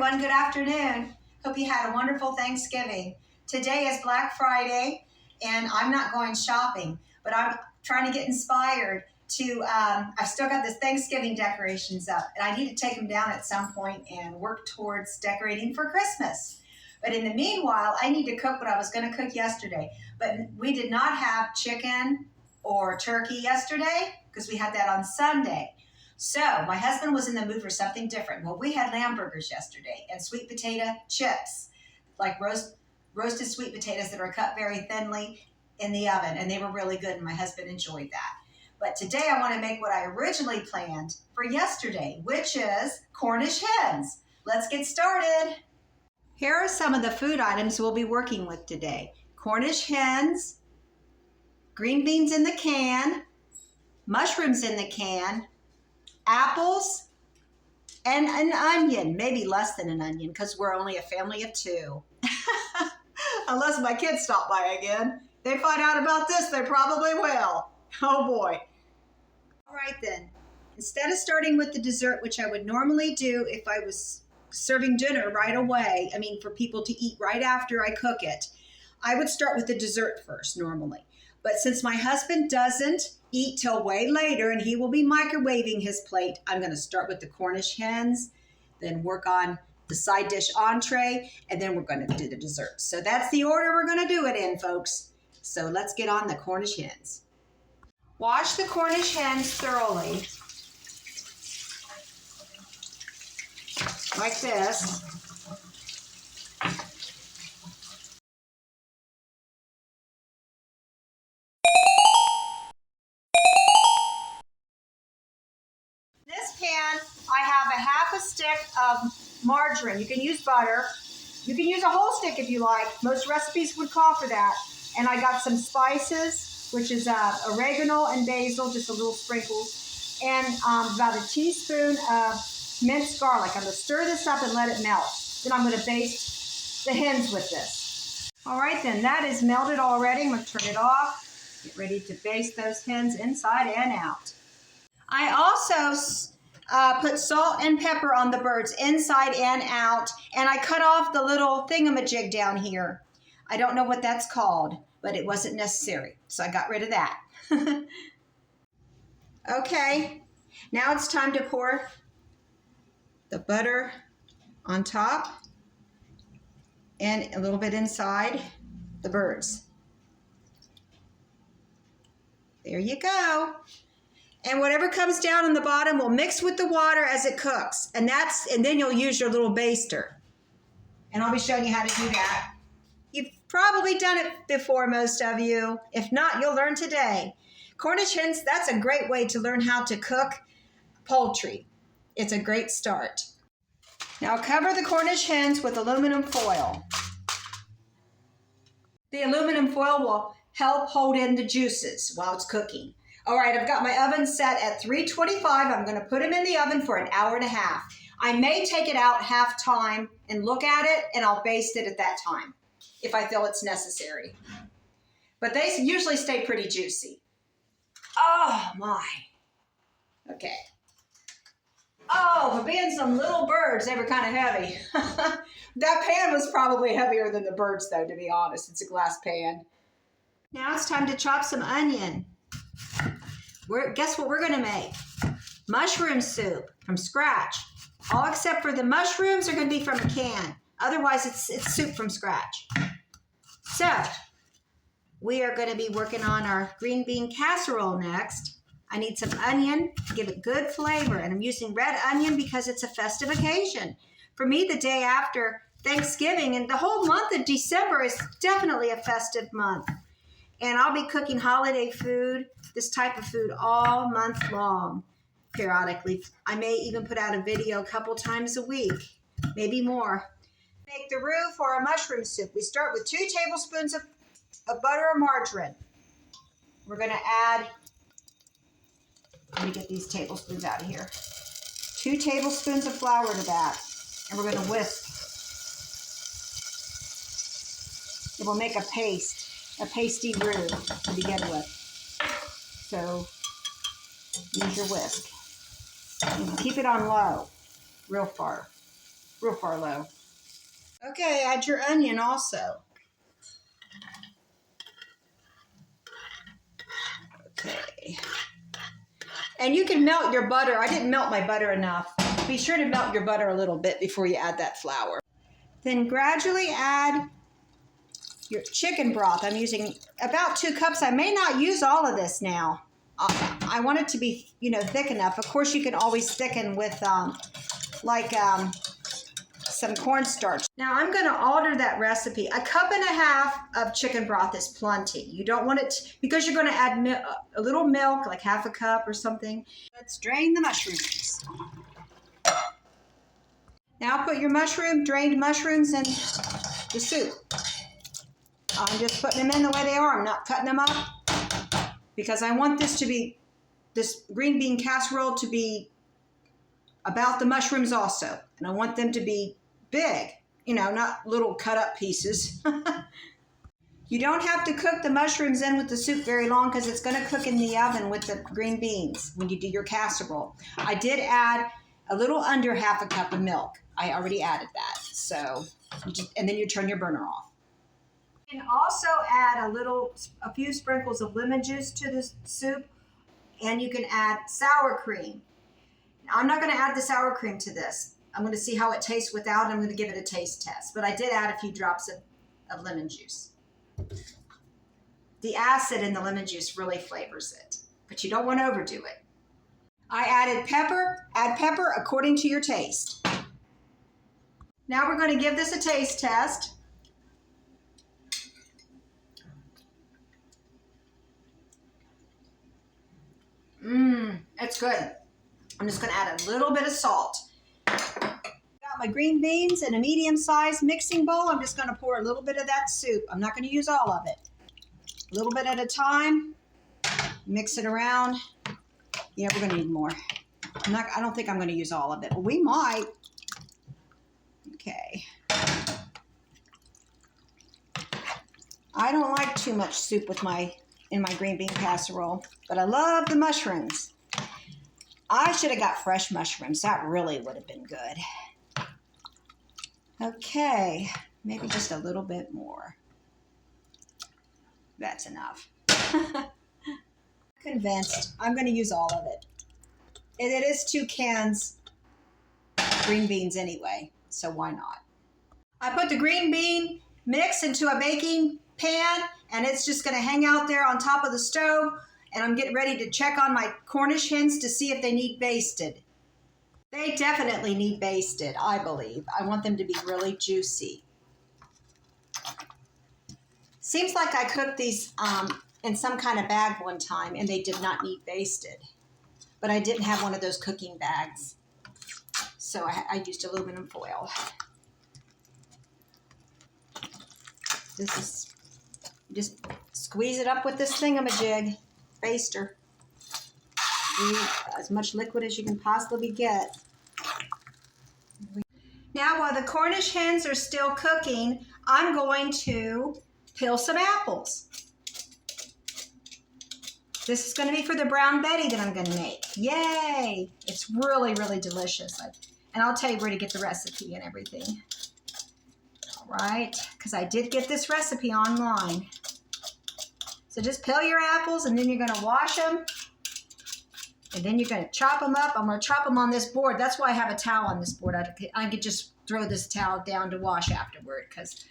everyone. Good afternoon. Hope you had a wonderful Thanksgiving. Today is Black Friday, and I'm not going shopping, but I'm trying to get inspired to, I've still got this Thanksgiving decorations up, and I need to take them down at some point and work towards decorating for Christmas. But in the meanwhile, I need to cook what I was going to cook yesterday. But we did not have chicken or turkey yesterday because we had that on Sunday. So my husband was in the mood for something different. Well, we had lamb burgers yesterday and sweet potato chips, like roasted sweet potatoes that are cut very thinly in the oven, and they were really good, and my husband enjoyed that. But today I want to make what I originally planned for yesterday, which is Cornish hens. Let's get started. Here are some of the food items we'll be working with today. Cornish hens, green beans in the can, mushrooms in the can, apples, and an onion, maybe less than an onion because we're only a family of 2. Unless my kids stop by again. They find out about this, they probably will. Oh boy. All right then, instead of starting with the dessert, which I would normally do if I was serving dinner right away, I mean for people to eat right after I cook it, I would start with the dessert first normally. But since my husband doesn't eat till way later and he will be microwaving his plate, I'm going to start with the Cornish hens, then work on the side dish entree, and then we're going to do the dessert. So that's the order we're going to do it in, folks. So let's get on the Cornish hens. Wash the Cornish hens thoroughly, like this. Pan, I have a half a stick of margarine. You can use butter. You can use a whole stick if you like. Most recipes would call for that. And I got some spices, which is oregano and basil, just a little sprinkles, and about a teaspoon of minced garlic. I'm going to stir this up and let it melt. Then I'm going to baste the hens with this. All right, then that is melted already. I'm going to turn it off. Get ready to baste those hens inside and out. I also put salt and pepper on the birds inside and out, and I cut off the little thingamajig down here. I don't know what that's called, but it wasn't necessary, so I got rid of that. Okay, now it's time to pour the butter on top and a little bit inside the birds. There you go. And whatever comes down on the bottom will mix with the water as it cooks. And then you'll use your little baster. And I'll be showing you how to do that. You've probably done it before, most of you. If not, you'll learn today. Cornish hens, that's a great way to learn how to cook poultry. It's a great start. Now cover the Cornish hens with aluminum foil. The aluminum foil will help hold in the juices while it's cooking. All right, I've got my oven set at 325. I'm going to put them in the oven for an hour and a half. I may take it out half time and look at it, and I'll baste it at that time if I feel it's necessary. But they usually stay pretty juicy. Oh, my. Okay. Oh, for being some little birds, they were kind of heavy. That pan was probably heavier than the birds, though, to be honest. It's a glass pan. Now it's time to chop some onion. Guess what we're going to make? Mushroom soup from scratch. All except for the mushrooms are going to be from a can. Otherwise, it's soup from scratch. So, we are going to be working on our green bean casserole next. I need some onion to give it good flavor. And I'm using red onion because it's a festive occasion. For me, the day after Thanksgiving and the whole month of December is definitely a festive month. And I'll be cooking holiday food, this type of food, all month long, periodically. I may even put out a video a couple times a week, maybe more. Make the roux for our mushroom soup. We start with 2 tablespoons of butter or margarine. We're going to add, let me get these tablespoons out of here, 2 tablespoons of flour to that. And we're going to whisk. It will make a paste. A pasty roux to begin with. So use your whisk. And keep it on low, real far. real far low. Okay, add your onion also. Okay. And you can melt your butter. I didn't melt my butter enough. Be sure to melt your butter a little bit before you add that flour. Then gradually add your chicken broth. I'm using about 2 cups. I may not use all of this now. I want it to be, thick enough. Of course, you can always thicken with some cornstarch. Now I'm going to alter that recipe. 1.5 cups of chicken broth is plenty. You don't want it because you're going to add a little milk, like 1/2 cup or something. Let's drain the mushrooms. Now put your drained mushrooms in the soup. I'm just putting them in the way they are. I'm not cutting them up because I want this green bean casserole to be about the mushrooms also. And I want them to be big, not little cut up pieces. You don't have to cook the mushrooms in with the soup very long because it's going to cook in the oven with the green beans when you do your casserole. I did add a little under 1/2 cup of milk. I already added that. So, and then you turn your burner off. You can also add a few sprinkles of lemon juice to the soup, and you can add sour cream. Now, I'm not going to add the sour cream to this. I'm going to see how it tastes without. I'm going to give it a taste test. But I did add a few drops of lemon juice. The acid in the lemon juice really flavors it, but you don't want to overdo it. I added pepper. Add pepper according to your taste. Now we're going to give this a taste test. It's good. I'm just going to add a little bit of salt. Got my green beans in a medium-sized mixing bowl. I'm just going to pour a little bit of that soup. I'm not going to use all of it. A little bit at a time. Mix it around. Yeah, we're going to need more. I don't think I'm going to use all of it. Well, we might. Okay. I don't like too much soup in my green bean casserole, but I love the mushrooms. I should have got fresh mushrooms. That really would have been good. Okay, maybe just a little bit more. That's enough. Convinced. I'm going to use all of it. And it is 2 cans green beans anyway, so why not? I put the green bean mix into a baking pan, and it's just going to hang out there on top of the stove. And I'm getting ready to check on my Cornish hens to see if they need basted. They definitely need basted, I believe. I want them to be really juicy. Seems like I cooked these in some kind of bag one time, and they did not need basted. But I didn't have one of those cooking bags, so I used aluminum foil. This is, just squeeze it up with this thingamajig. Baster. As much liquid as you can possibly get. Now, while the Cornish hens are still cooking, I'm going to peel some apples. This is going to be for the brown Betty that I'm going to make. Yay! It's really, really delicious. And I'll tell you where to get the recipe and everything. All right, because I did get this recipe online. So just peel your apples, and then you're going to wash them. And then you're going to chop them up. I'm going to chop them on this board. That's why I have a towel on this board. I could just throw this towel down to wash afterward. Because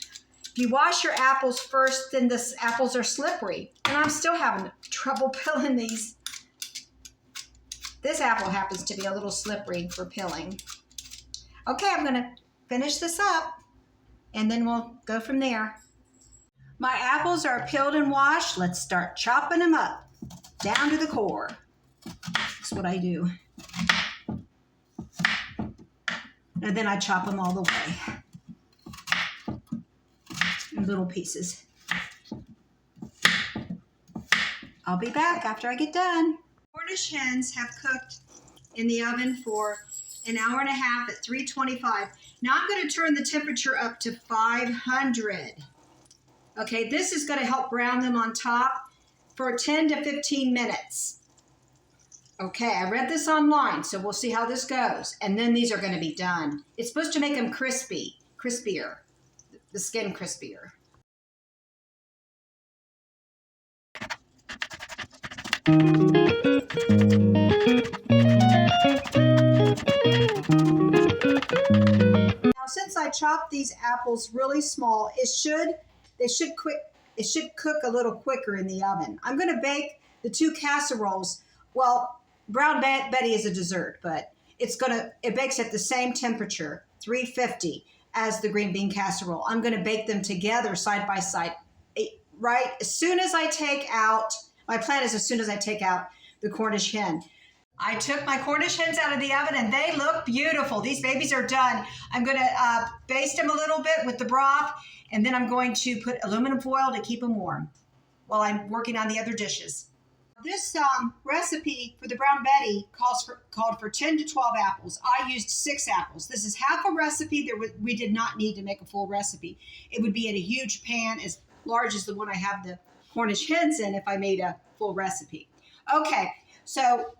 if you wash your apples first, then the apples are slippery. And I'm still having trouble peeling these. This apple happens to be a little slippery for peeling. Okay, I'm going to finish this up. And then we'll go from there. My apples are peeled and washed. Let's start chopping them up down to the core. That's what I do. And then I chop them all the way in little pieces. I'll be back after I get done. Cornish hens have cooked in the oven for 1.5 hours at 325. Now I'm going to turn the temperature up to 500. Okay, this is going to help brown them on top for 10 to 15 minutes. Okay, I read this online, so we'll see how this goes. And then these are going to be done. It's supposed to make them crispier, the skin crispier. Now, since I chopped these apples really small, they should cook a little quicker in the oven. I'm going to bake the 2 casseroles. Well, Brown Betty is a dessert, but it bakes at the same temperature, 350, as the green bean casserole. I'm going to bake them together side by side. Right as soon as I take out, my plan is as soon as I take out the Cornish hen. I took my Cornish hens out of the oven and they look beautiful. These babies are done. I'm going to baste them a little bit with the broth, and then I'm going to put aluminum foil to keep them warm while I'm working on the other dishes. This recipe for the Brown Betty called for 10 to 12 apples. I used 6 apples. This is half a recipe. We did not need to make a full recipe. It would be in a huge pan as large as the one I have the Cornish hens in if I made a full recipe. Okay, so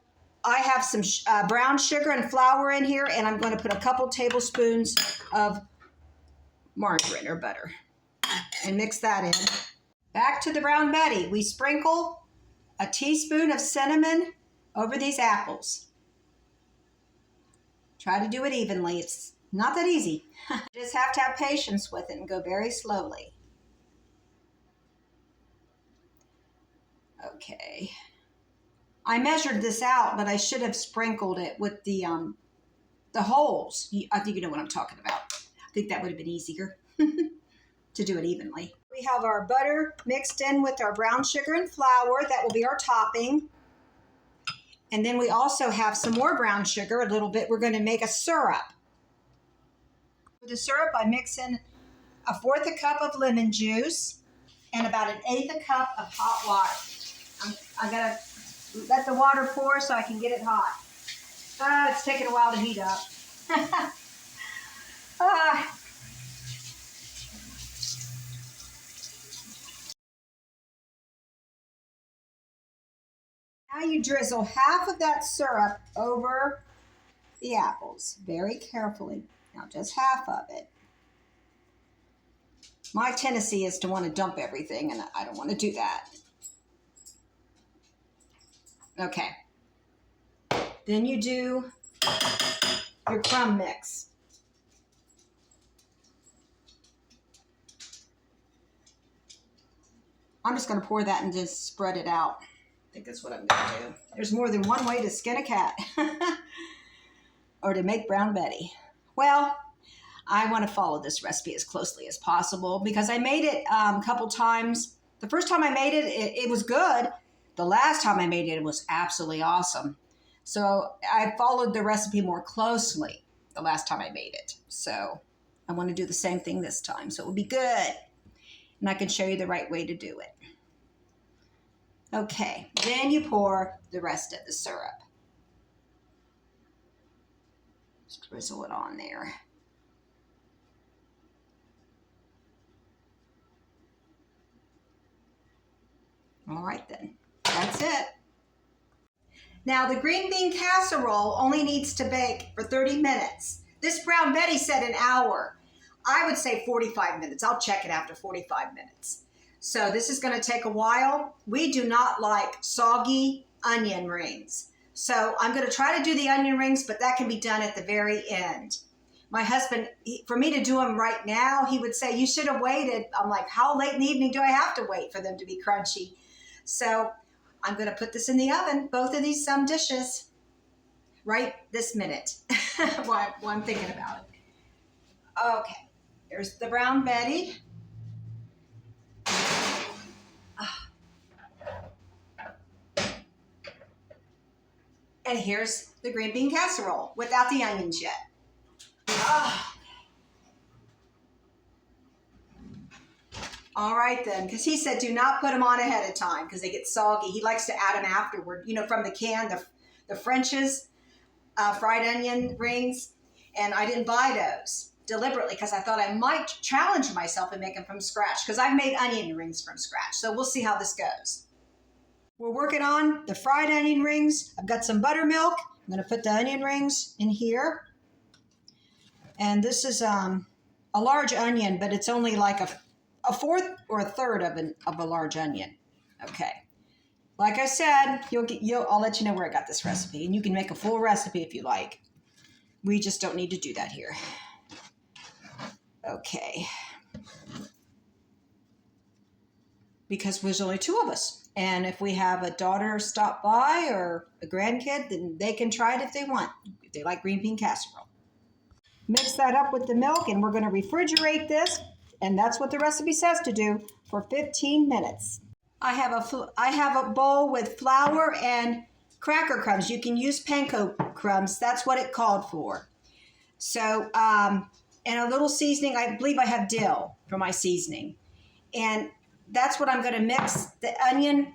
I have some brown sugar and flour in here, and I'm going to put a couple tablespoons of margarine or butter and mix that in. Back to the Brown Betty. We sprinkle a teaspoon of cinnamon over these apples. Try to do it evenly. It's not that easy. You just have to have patience with it and go very slowly. Okay. I measured this out, but I should have sprinkled it with the holes. I think you know what I'm talking about. I think that would have been easier to do it evenly. We have our butter mixed in with our brown sugar and flour. That will be our topping. And then we also have some more brown sugar, a little bit. We're going to make a syrup. For the syrup, I mix in 1/4 cup of lemon juice and about 1/8 cup of hot water. I'm going to let the water pour so I can get it hot. It's taking a while to heat up. Now you drizzle half of that syrup over the apples very carefully. Now just half of it. My tendency is to want to dump everything, and I don't want to do that. Okay. Then you do your crumb mix. I'm just going to pour that and just spread it out. I think that's what I'm going to do. There's more than one way to skin a cat or to make Brown Betty. Well, I want to follow this recipe as closely as possible because I made it a couple times. The first time I made it, it was good. The last time I made it, it was absolutely awesome. So I followed the recipe more closely the last time I made it. So I want to do the same thing this time. So it will be good. And I can show you the right way to do it. Okay, then you pour the rest of the syrup. Just drizzle it on there. All right then, that's it. Now the green bean casserole only needs to bake for 30 minutes. This Brown Betty said an hour. I would say 45 minutes. I'll check it after 45 minutes. So this is going to take a while. We do not like soggy onion rings. So I'm going to try to do the onion rings, but that can be done at the very end. My husband, for me to do them right now, he would say, you should have waited. I'm like, how late in the evening do I have to wait for them to be crunchy? So I'm going to put this in the oven, both of these dishes, right this minute while I'm thinking about it. Okay, here's the Brown Betty. And here's the green bean casserole without the onions yet. All right then, because he said do not put them on ahead of time because they get soggy. He likes to add them afterward, you know, from the can, the French's fried onion rings. And I didn't buy those deliberately because I thought I might challenge myself and make them from scratch because I've made onion rings from scratch. So we'll see how this goes. We're working on the fried onion rings. I've got some buttermilk. I'm going to put the onion rings in here. And this is a large onion, but it's only like a fourth or a third of a large onion. Okay. Like I said, I'll let you know where I got this recipe, and you can make a full recipe if you like. We just don't need to do that here. Okay. Because there's only two of us. And if we have a daughter stop by or a grandkid, then they can try it if they want, if they like green bean casserole. Mix that up with the milk, and we're going to refrigerate this, and that's what the recipe says to do, for 15 minutes. I have a bowl with flour and cracker crumbs. You can use panko crumbs. That's what it called for. So, and a little seasoning. I believe I have dill for my seasoning. And that's what I'm going to mix the onion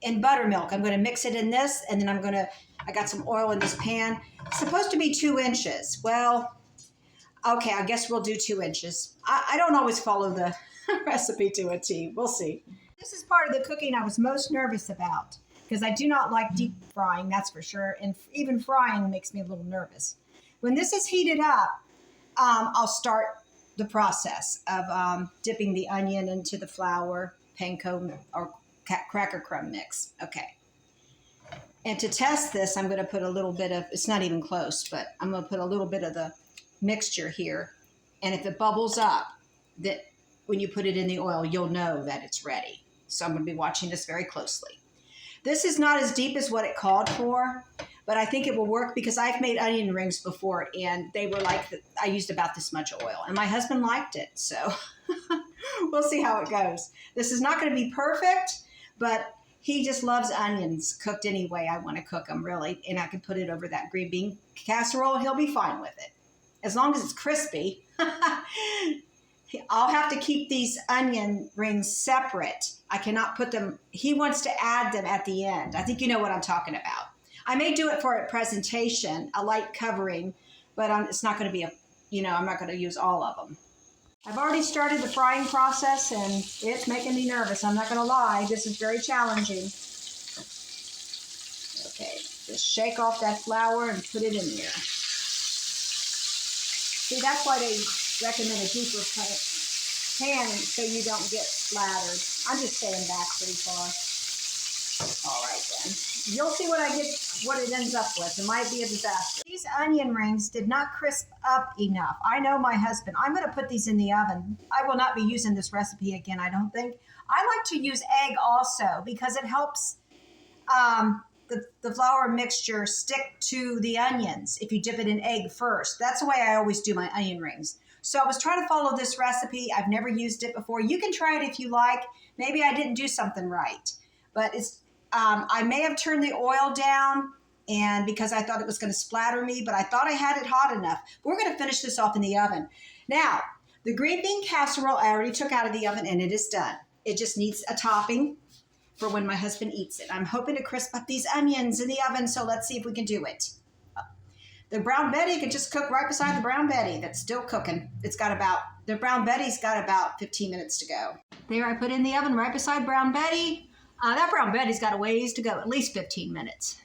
and buttermilk. I'm going to mix it in this, and then I got some oil in this pan. It's supposed to be 2 inches. Well, okay, I guess we'll do 2 inches. I don't always follow the recipe to a T. We'll see. This is part of the cooking I was most nervous about, because I do not like deep frying, that's for sure. And even frying makes me a little nervous. When this is heated up, I'll start the process of dipping the onion into the flour, panko, or cracker crumb mix. Okay. And to test this, I'm going to put a little bit of, it's not even close, but I'm going to put a little bit of the mixture here. And if it bubbles up, that when you put it in the oil, you'll know that it's ready. So I'm going to be watching this very closely. This is not as deep as what it called for, but I think it will work because I've made onion rings before, and they were like, I used about this much oil, and my husband liked it. So we'll see how it goes. This is not going to be perfect, but he just loves onions cooked any way I want to cook them, really. And I can put it over that green bean casserole. He'll be fine with it. As long as it's crispy. I'll have to keep these onion rings separate. I cannot put them, he wants to add them at the end. I think you know what I'm talking about. I may do it for a presentation, a light covering, but it's not going to be I'm not going to use all of them. I've already started the frying process, and it's making me nervous. I'm not going to lie. This is very challenging. Okay, just shake off that flour and put it in there. See, that's why they recommend a deeper pan so you don't get splattered. I'm just staying back pretty far. All right, then. You'll see what it ends up with. It might be a disaster. These onion rings did not crisp up enough. I know my husband. I'm going to put these in the oven. I will not be using this recipe again, I don't think. I like to use egg also because it helps the flour mixture stick to the onions if you dip it in egg first. That's the way I always do my onion rings. So I was trying to follow this recipe. I've never used it before. You can try it if you like. Maybe I didn't do something right, but I may have turned the oil down and because I thought it was going to splatter me, but I thought I had it hot enough. We're going to finish this off in the oven. Now, the green bean casserole I already took out of the oven, and it is done. It just needs a topping for when my husband eats it. I'm hoping to crisp up these onions in the oven, so let's see if we can do it. The brown Betty can just cook right beside the brown Betty that's still cooking. The brown Betty's got about 15 minutes to go. There, I put in the oven right beside brown Betty. That brown Betty's got a ways to go, at least 15 minutes.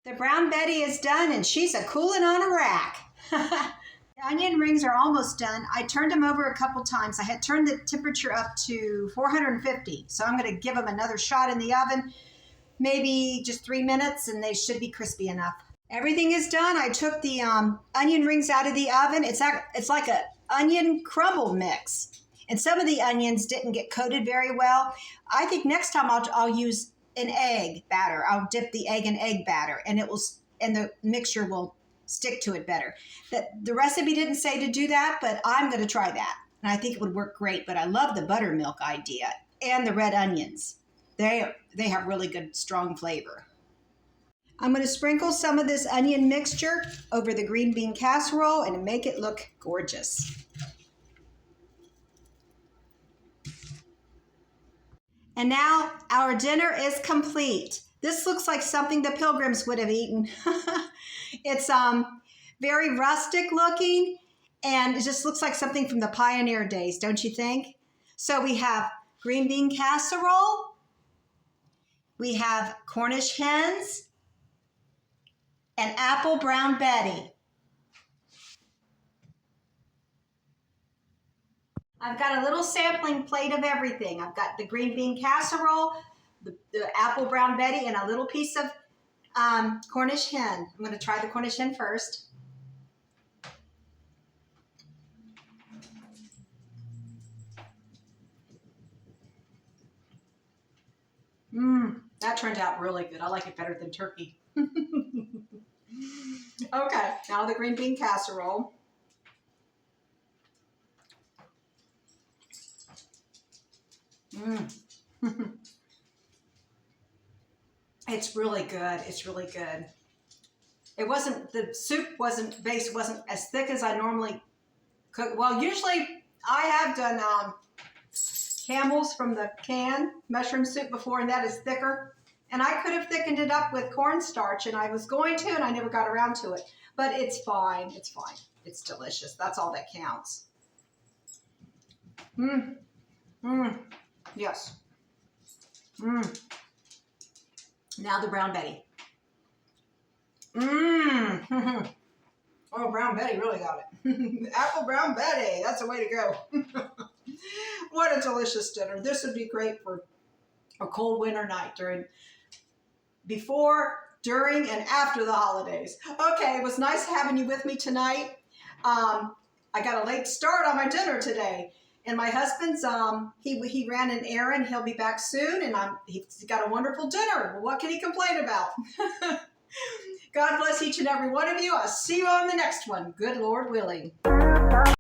The brown Betty is done, and she's a-cooling on a rack. The onion rings are almost done. I turned them over a couple times. I had turned the temperature up to 450, so I'm going to give them another shot in the oven, maybe just 3 minutes, and they should be crispy enough. Everything is done. I took the onion rings out of the oven. It's like an onion crumble mix. And some of the onions didn't get coated very well. I think next time I'll use an egg batter. I'll dip the egg in egg batter, and the mixture will stick to it better. The recipe didn't say to do that, but I'm going to try that. And I think it would work great. But I love the buttermilk idea and the red onions. They have really good, strong flavor. I'm going to sprinkle some of this onion mixture over the green bean casserole and make it look gorgeous. And now our dinner is complete. This looks like something the Pilgrims would have eaten. It's very rustic looking, and it just looks like something from the pioneer days, don't you think? So we have green bean casserole, We have Cornish hens and apple brown Betty. I've got a little sampling plate of everything. I've got the green bean casserole, the apple brown Betty, and a little piece of Cornish hen. I'm going to try the Cornish hen first. That turned out really good. I like it better than turkey. Okay, now the green bean casserole. It's really good. It's really good. It wasn't, the soup base wasn't as thick as I normally cook. Well, usually I have done Campbell's from the can mushroom soup before, and that is thicker. And I could have thickened it up with cornstarch, and I was going to, and I never got around to it. But it's fine. It's fine. It's delicious. That's all that counts. Yes. Now the brown Betty. Oh, brown Betty really got it. Apple brown Betty. That's the way to go. What a delicious dinner. This would be great for a cold winter night before, during, and after the holidays. Okay, it was nice having you with me tonight. I got a late start on my dinner today. And my husband's, he ran an errand. He'll be back soon, and he's got a wonderful dinner. Well, what can he complain about? God bless each and every one of you. I'll see you on the next one. Good Lord willing.